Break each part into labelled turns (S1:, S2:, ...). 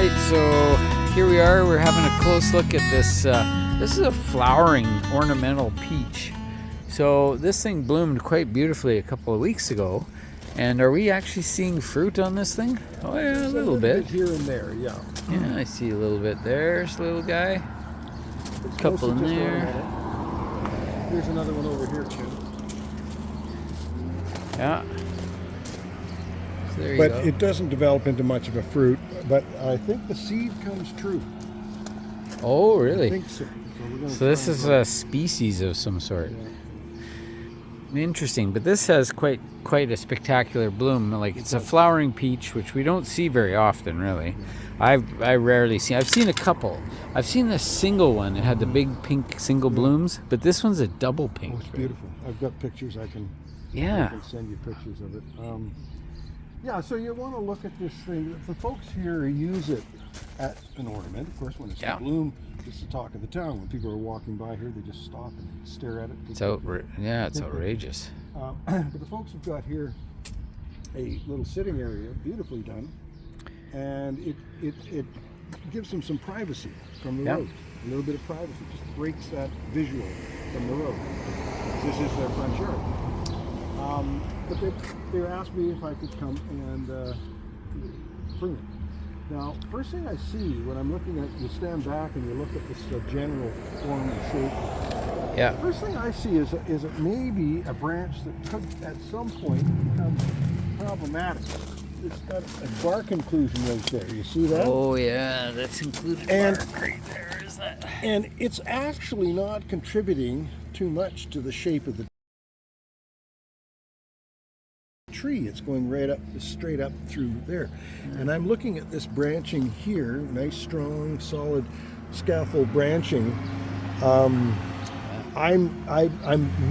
S1: right, so here we are. We're having a close look at this. This is a flowering ornamental peach. So this thing bloomed quite beautifully a couple of weeks ago. And are we actually seeing fruit on this thing? Oh yeah, a little bit.
S2: Here and there, yeah.
S1: Yeah, I see a little bit there. There's a little guy. A couple in there.
S2: Here's another one over here too.
S1: Yeah. So there you
S2: but
S1: go.
S2: It doesn't develop into much of a fruit. But I think the seed comes true.
S1: Oh, really?
S2: I think so.
S1: So this is a species of some sort.
S2: Yeah.
S1: Interesting, but this has quite a spectacular bloom. Like it's a flowering peach, which we don't see very often, really. I rarely see. I've seen a couple. I've seen the single one. It had the big pink single blooms, but this one's a double pink.
S2: Oh, it's beautiful. I've got pictures. I can send you pictures of it. Yeah, so you want to look at this thing. The folks here use it as an ornament. Of course, when it's in bloom, it's the talk of the town. When people are walking by here, they just stop and stare at it.
S1: It's it's outrageous.
S2: But the folks have got here a little sitting area, beautifully done, and it gives them some privacy from the road. A little bit of privacy, just breaks that visual from the road. This is their front yard. But they asked me if I could come and prune it. Now, first thing I see when I'm looking at, you stand back and you look at this general form and shape.
S1: Yeah.
S2: First thing I see is it maybe a branch that could at some point become problematic. It's got a bark inclusion right there. You see that?
S1: Oh yeah, that's included bark right there. Is that?
S2: And it's actually not contributing too much to the shape of the tree. It's going right up, straight up through there. And I'm looking at this branching here, nice, strong, solid scaffold branching. I'm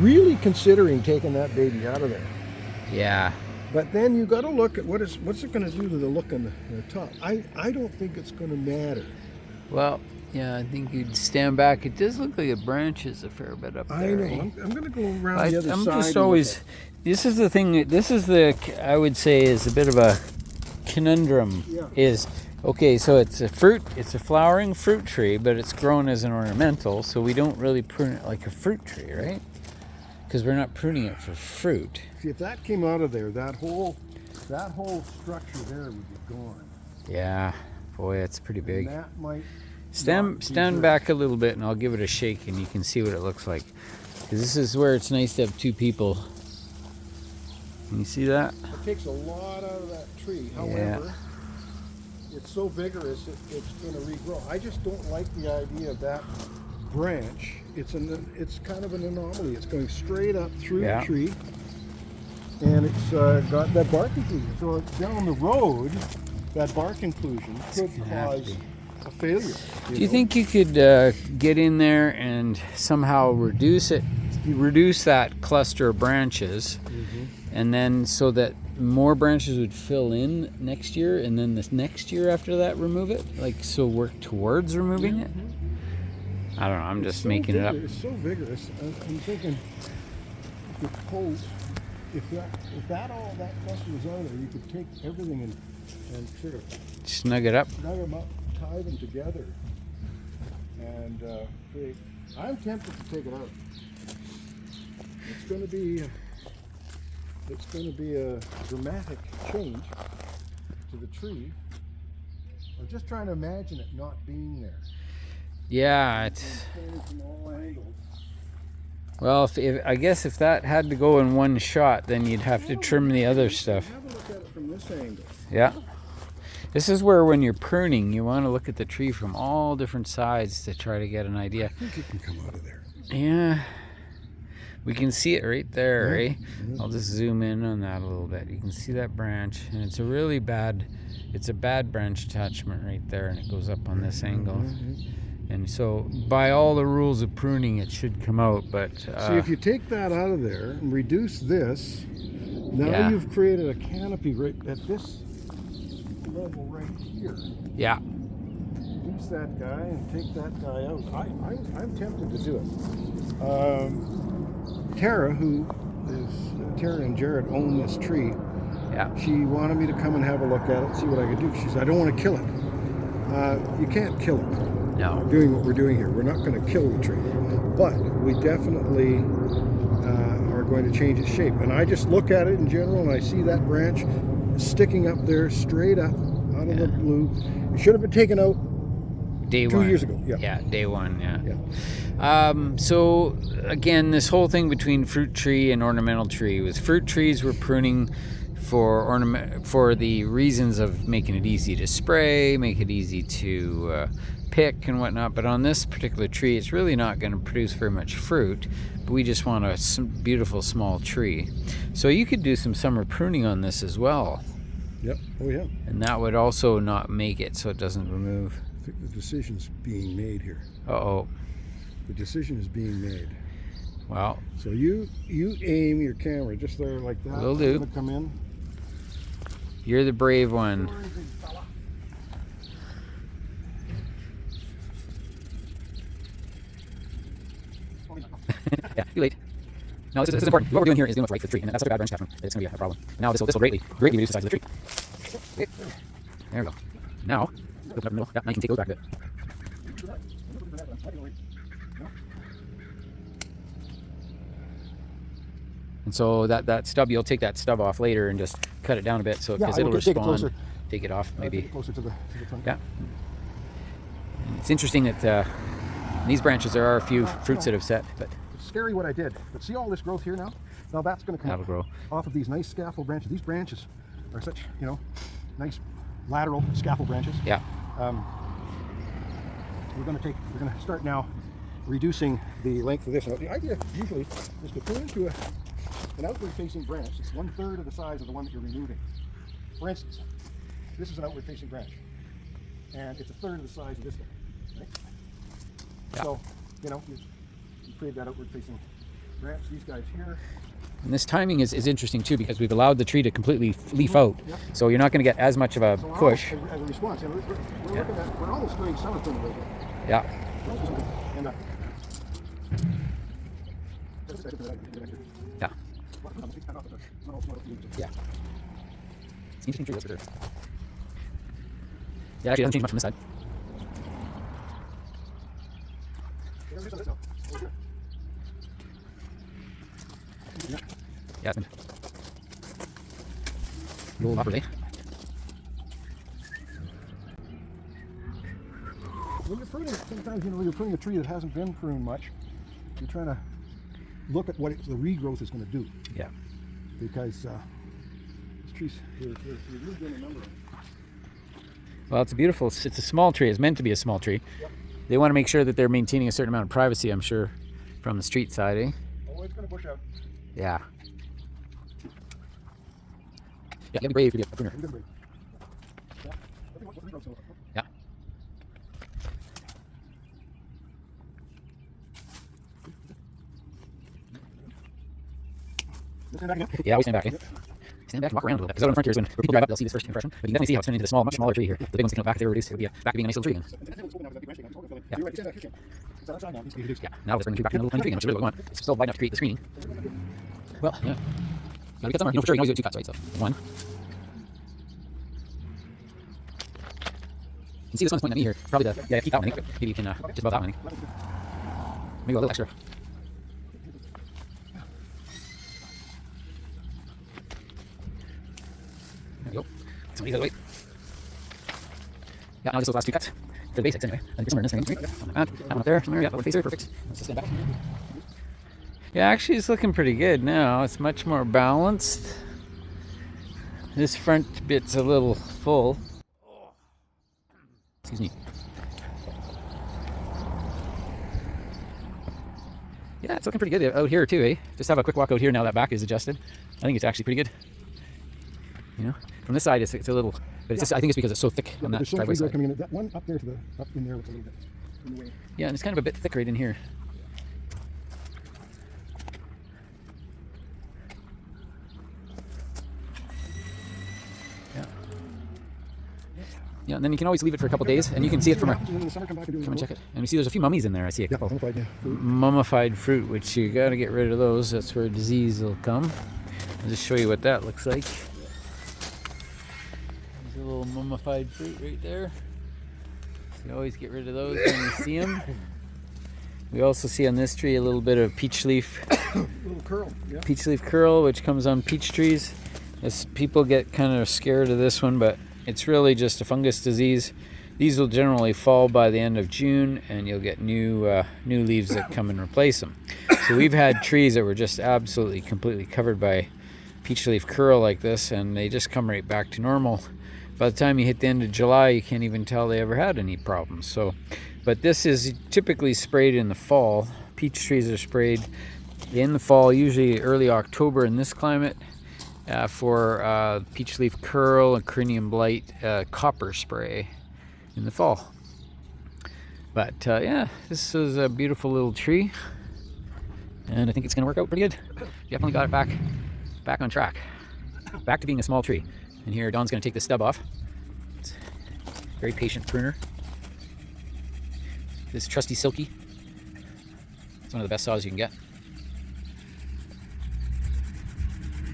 S2: really considering taking that baby out of there.
S1: Yeah.
S2: But then you got to look at what's it going to do to the look on the top. I don't think it's going to matter.
S1: Well, yeah, I think you'd stand back. It does look like it branches a fair bit up there.
S2: I know. I'm going to go around the other side.
S1: I'm just always. This is the thing. This is I would say is a bit of a conundrum.
S2: Yeah.
S1: Is okay. So it's a fruit. It's a flowering fruit tree, but it's grown as an ornamental. So we don't really prune it like a fruit tree, right? Because we're not pruning it for fruit.
S2: See, if that came out of there, that whole structure there would be gone.
S1: Yeah, boy, it's pretty big.
S2: And that might
S1: stand back a little bit, and I'll give it a shake, and you can see what it looks like. Because this is where it's nice to have two people. Can you see that?
S2: It takes a lot out of that tree. However, it's so vigorous, it's going to regrow. I just don't like the idea of that branch. It's kind of an anomaly. It's going straight up through the tree, and it's got that bark inclusion. So down the road, that bark inclusion could cause a failure.
S1: Do you think you could get in there and somehow reduce that cluster of branches, and then so that more branches would fill in next year, and then this next year after that remove it? Like, so work towards removing it? I don't know, I'm just making it up.
S2: It's so vigorous. I'm thinking if all that cluster was on there, you could take everything and sort of
S1: snug it up.
S2: Snug them up, tie them together, and create. I'm tempted to take it out. It's going to be a dramatic change to the tree. I'm just trying to imagine it not being there.
S1: Yeah, well, I guess if that had to go in one shot, then you'd have to trim the other stuff.
S2: Have a look at it from this angle.
S1: Yeah. This is where, when you're pruning, you want to look at the tree from all different sides to try to get an idea.
S2: I think it can come out of there.
S1: Yeah. We can see it right there, right? I'll just zoom in on that a little bit. You can see that branch, and it's a bad branch attachment right there, and it goes up on this angle. And so, by all the rules of pruning, it should come out, but...
S2: See, if you take that out of there and reduce this, now you've created a canopy right at this level right here.
S1: Yeah.
S2: Reduce that guy and take that guy out. I'm tempted to do it. Tara and Jared own this tree.
S1: Yeah.
S2: She wanted me to come and have a look at it, see what I could do. She said, I don't want to kill it. You can't kill it.
S1: No.
S2: Doing what we're doing here, we're not going to kill the tree, but we definitely are going to change its shape. And I just look at it in general, and I see that branch sticking up there, straight up out of the blue. It should have been taken out
S1: Day
S2: 2
S1: one.
S2: years ago. Yeah.
S1: Yeah, day one. Yeah.
S2: Yeah.
S1: So again, this whole thing between fruit tree and ornamental tree was fruit trees were pruning for the reasons of making it easy to spray, make it easy to pick and whatnot. But on this particular tree, it's really not going to produce very much fruit. But we just want a beautiful small tree. So you could do some summer pruning on this as well.
S2: Yep. Oh yeah.
S1: And that would also not make it so it doesn't remove.
S2: I think the decision's being made here.
S1: Uh-oh.
S2: The decision is being made.
S1: Well.
S2: So you aim your camera just there like that.
S1: Will do.
S2: It's gonna come in.
S1: You're the brave one. Yeah, too late. No, this is important. What we're doing here is doing what's right for the tree, and that's such a bad branch pattern that it's going to be a problem. Now this will greatly reduce the size of the tree. Okay. There we go. Now, open up the middle. Yeah, now you can take those back a bit. And so that stub, you'll take that stub off later and just cut it down a bit, so because it'll respond. Take it off, maybe.
S2: Closer to the trunk.
S1: Yeah. And it's interesting that in these branches there are a few fruits that have set, but
S2: it's scary what I did. But see all this growth here now? Now that's going to come
S1: grow
S2: off of these nice scaffold branches. These branches are such, nice lateral scaffold branches.
S1: Yeah.
S2: We're going to start now reducing the length of this. Now, the idea usually is to prune to an outward-facing branch. It's 1/3 of the size of the one that you're removing. For instance, this is an outward-facing branch, and it's 1/3 of the size of this guy. Right?
S1: Yeah.
S2: So, you create that outward-facing branch. These guys here.
S1: And this timing is interesting too, because we've allowed the tree to completely leaf out, so you're not going to get as much of a push.
S2: As a response, and we're almost doing summer pruning right here.
S1: Yeah.
S2: And,
S1: Yeah. Yeah. It's an interesting tree, that's for sure. Yeah, actually it doesn't change much from this side. Yeah, it's been a little awkward, eh?
S2: When you're pruning, sometimes you're pruning a tree that hasn't been pruned much. You're trying to look at what the regrowth is going to do.
S1: Yeah.
S2: Because these trees, they're really doing a number.
S1: Well, it's a small tree. It's meant to be a small tree.
S2: Yep.
S1: They want to make sure that they're maintaining a certain amount of privacy, I'm sure, from the street side, eh?
S2: Oh, it's going to bush out.
S1: Yeah. Yeah, you gotta be brave to be a pruner. Yeah. Yeah, we stand back, eh? Stand back and walk around a little bit. Because out in front here is when people drive up, they'll see this first impression. But you can definitely see how it's turned into a much smaller tree here. The big one's taken up back, if they were reduced, it would be back to being a nice little tree again. Yeah, now let's bring the tree back to a little tiny tree again, which is really what we want. It's still wide enough to create the screening. Well, yeah. Gotta cut somewhere. For sure, you can always do 2 cuts, right? So, 1. You can see this one's pointing at me here. Probably keep that one, I think. Maybe you can, just about that one, I think. Maybe a little extra. There we go. Some of these other way. Yeah, now just those last 2 cuts. For the basics, anyway. I think somewhere in this thing, right? That one up there, somewhere, yeah, that one facer, perfect. Let's just stand back. Yeah, actually it's looking pretty good now. It's much more balanced. This front bit's a little full. Excuse me. Yeah, it's looking pretty good out here too, eh? Just have a quick walk out here now that back is adjusted. I think it's actually pretty good. From this side it's a little, but it's just, I think it's because it's so thick on that driveway side.
S2: Coming in. That one up there up in there, it's a little bit in the way.
S1: Yeah, and it's kind of a bit thick right in here. Yeah, and then you can always leave it for a couple days, and you can see it from come and check it. And you see there's a few mummies in there. I see a couple. Mummified fruit, which you got to get rid of those. That's where disease will come. I'll just show you what that looks like. There's a little mummified fruit right there. You always get rid of those when you see them. We also see on this tree a little bit of peach leaf.
S2: Little curl. Yeah.
S1: Peach leaf curl, which comes on peach trees. People get kind of scared of this one, but it's really just a fungus disease. These will generally fall by the end of June, and you'll get new leaves that come and replace them. So we've had trees that were just absolutely completely covered by peach leaf curl like this, and they just come right back to normal. By the time you hit the end of July, you can't even tell they ever had any problems. So, but this is typically sprayed in the fall. Peach trees are sprayed in the fall, usually early October in this climate, for peach leaf curl and cranium blight copper spray in the fall. But yeah, this is a beautiful little tree, and I think it's going to work out pretty good. Definitely got it back on track, back to being a small tree. And here Don's going to take the stub off. It's a very patient pruner. This trusty Silky. It's one of the best saws you can get.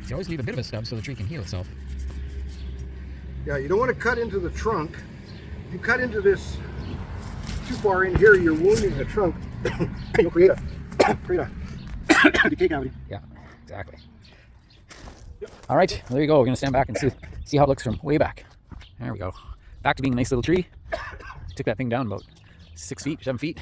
S1: You always leave a bit of a stub so the tree can heal itself.
S2: Yeah, you don't want to cut into the trunk. If you cut into this too far in here, you're wounding the trunk. You'll create a decay cavity.
S1: Yeah, exactly. Yep. All right, well, there you go. We're going to stand back and see how it looks from way back. There we go. Back to being a nice little tree. Took that thing down about 6 feet, 7 feet.